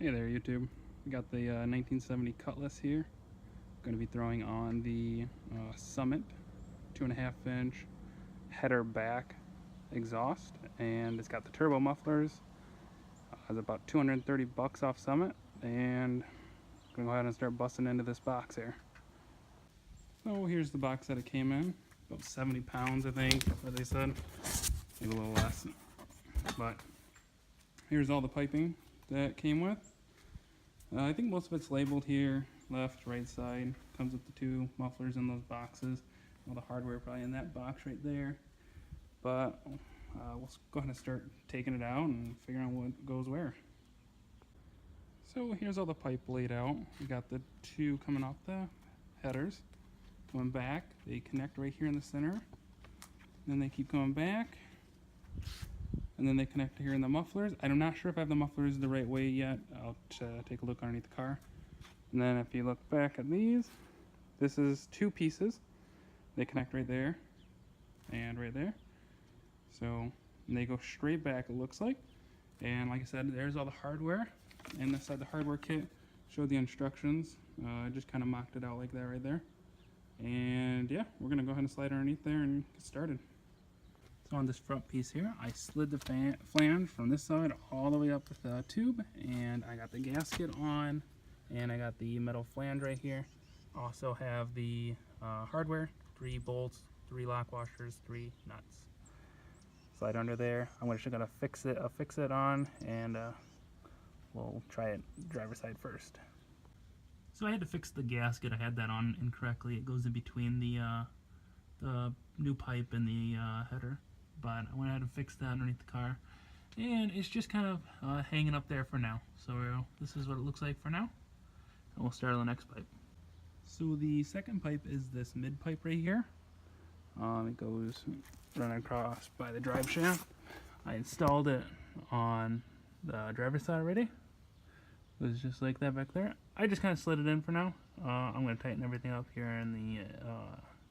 Hey there, YouTube. We got the 1970 Cutlass here. Going to be throwing on the Summit 2.5 inch header back exhaust, and it's got the turbo mufflers. It's about 230 bucks off Summit, and I'm gonna go ahead and start busting into this box here. So here's the box that it came in, about 70 pounds I think, what they said, maybe a little less. But here's all the piping that it came with. I think most of it's labeled here, left, right side. Comes with the two mufflers in those boxes. All the hardware probably in that box right there. But we'll go ahead and start taking it out and figuring out what goes where. So here's all the pipe laid out. We got the two coming off the headers, going back. They connect right here in the center. Then they keep going back. And then they connect here in the mufflers. I'm not sure if I have the mufflers the right way yet. I'll take a look underneath the car. And then if you look back at these, this is two pieces. They connect right there and right there. So they go straight back, it looks like. And like I said, there's all the hardware. And inside the hardware kit, showed the instructions. I just kind of mocked it out like that right there. And yeah, we're gonna go ahead and slide underneath there and get started. So on this front piece here, I slid the flange from this side all the way up with the tube, and I got the gasket on, and I got the metal flange right here. Also have the hardware, 3 bolts, 3 lock washers, 3 nuts. Slide under there. I'm just gonna fix it on, and we'll try it driver's side first. So I had to fix the gasket. I had that on incorrectly. It goes in between the new pipe and the header. But I went ahead and fixed that underneath the car, and it's just kind of hanging up there for now. So this is what it looks like for now, and we'll start on the next pipe. So the second pipe is this mid pipe right here. It goes running across by the drive shaft. I installed it on the driver's side already. It was just like that back there. I just kind of slid it in for now. I'm going to tighten everything up here in the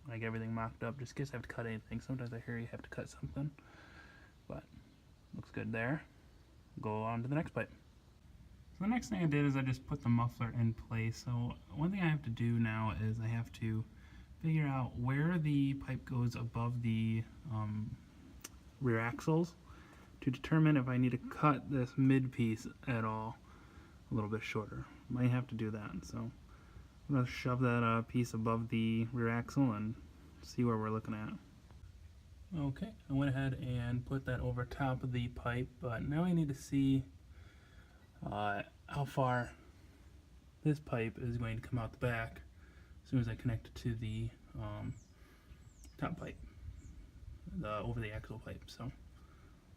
like everything mocked up, just in case I have to cut anything. Sometimes I hear you have to cut something, but looks good there. Go on to the next pipe. So the next thing I did is I just put the muffler in place. So one thing I have to do now is I have to figure out where the pipe goes above the rear axles to determine if I need to cut this mid piece at all a little bit shorter. Might have to do that. So I'm going to shove that piece above the rear axle and see where we're looking at. Okay, I went ahead and put that over top of the pipe, but now I need to see how far this pipe is going to come out the back as soon as I connect it to the top pipe, over the axle pipe. So I'm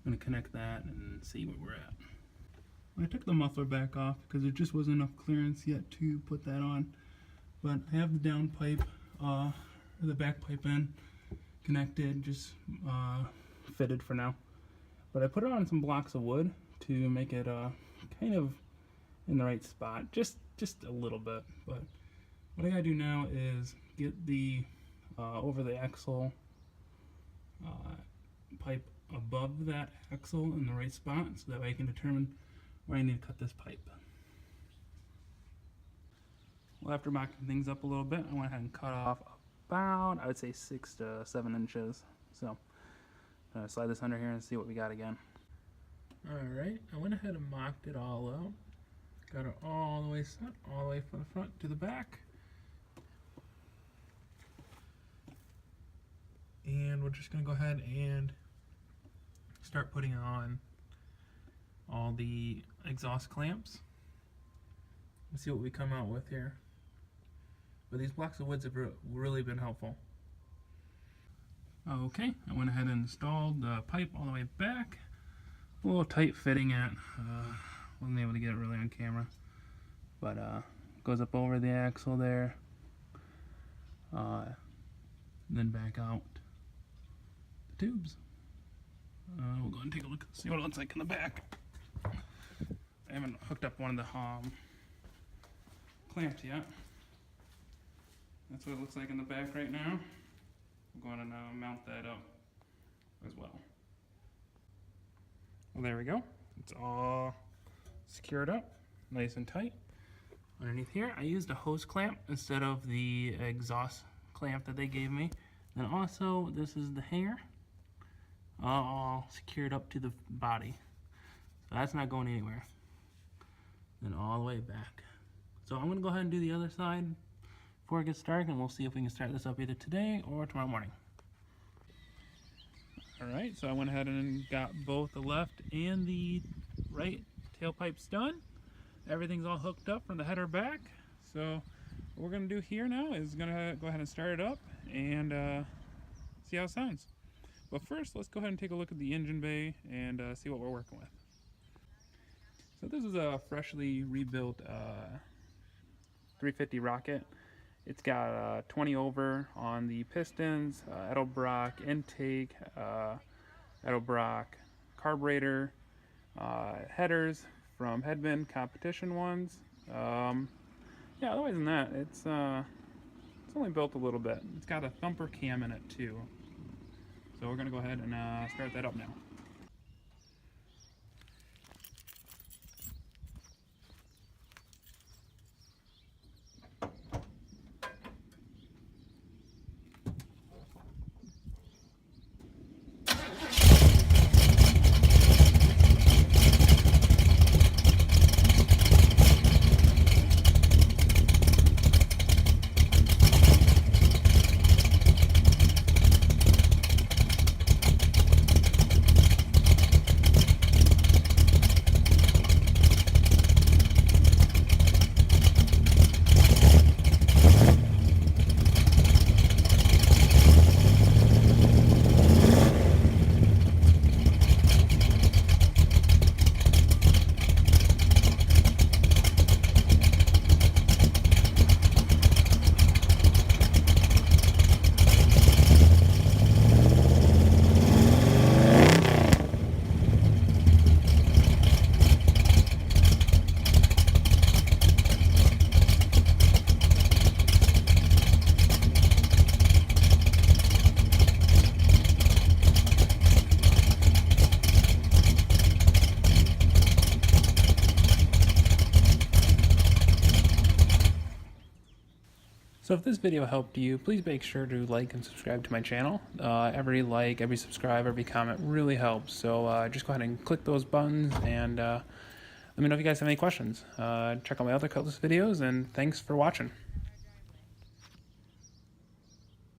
going to connect that and see where we're at. I took the muffler back off because there just wasn't enough clearance yet to put that on. But I have the down pipe, or the back pipe in, connected, just fitted for now. But I put it on some blocks of wood to make it kind of in the right spot, just a little bit. But what I gotta do now is get the over the axle pipe above that axle in the right spot, so that way I can determine where I need to cut this pipe. Well, after mocking things up a little bit, I went ahead and cut off about, I would say, 6 to 7 inches. So I'm going to slide this under here and see what we got again. Alright, I went ahead and mocked it all out. Got it all the way set, all the way from the front to the back. And we're just going to go ahead and start putting on all the exhaust clamps. Let's see what we come out with here. But these blocks of wood have really been helpful. Okay, I went ahead and installed the pipe all the way back. A little tight fitting it. Wasn't able to get it really on camera. But goes up over the axle there. Then back out the tubes. We'll go and take a look and see what it looks like in the back. I haven't hooked up one of the clamps yet. That's what it looks like in the back right now. I'm going to now mount that up as well. Well, there we go. It's all secured up. nice and tight. Underneath here, I used a hose clamp instead of the exhaust clamp that they gave me. And also, this is the hanger, all secured up to the body. So that's not going anywhere. Then all the way back. So I'm gonna go ahead and do the other side before it gets dark, and we'll see if we can start this up either today or tomorrow morning. All right, so I went ahead and got both the left and the right tailpipes done. Everything's all hooked up from the header back. So what we're gonna do here now is gonna go ahead and start it up and see how it sounds. But first, let's go ahead and take a look at the engine bay and see what we're working with. So this is a freshly rebuilt 350 rocket. It's got 20 over on the pistons, Edelbrock intake, Edelbrock carburetor, headers from Headband competition ones. Yeah, otherwise than that, it's only built a little bit. It's got a thumper cam in it too. So we're gonna go ahead and start that up now. So if this video helped you, please make sure to like and subscribe to my channel. Every like, every subscribe, every comment really helps. So just go ahead and click those buttons and let me know if you guys have any questions. Check out my other Cutlass videos, and thanks for watching.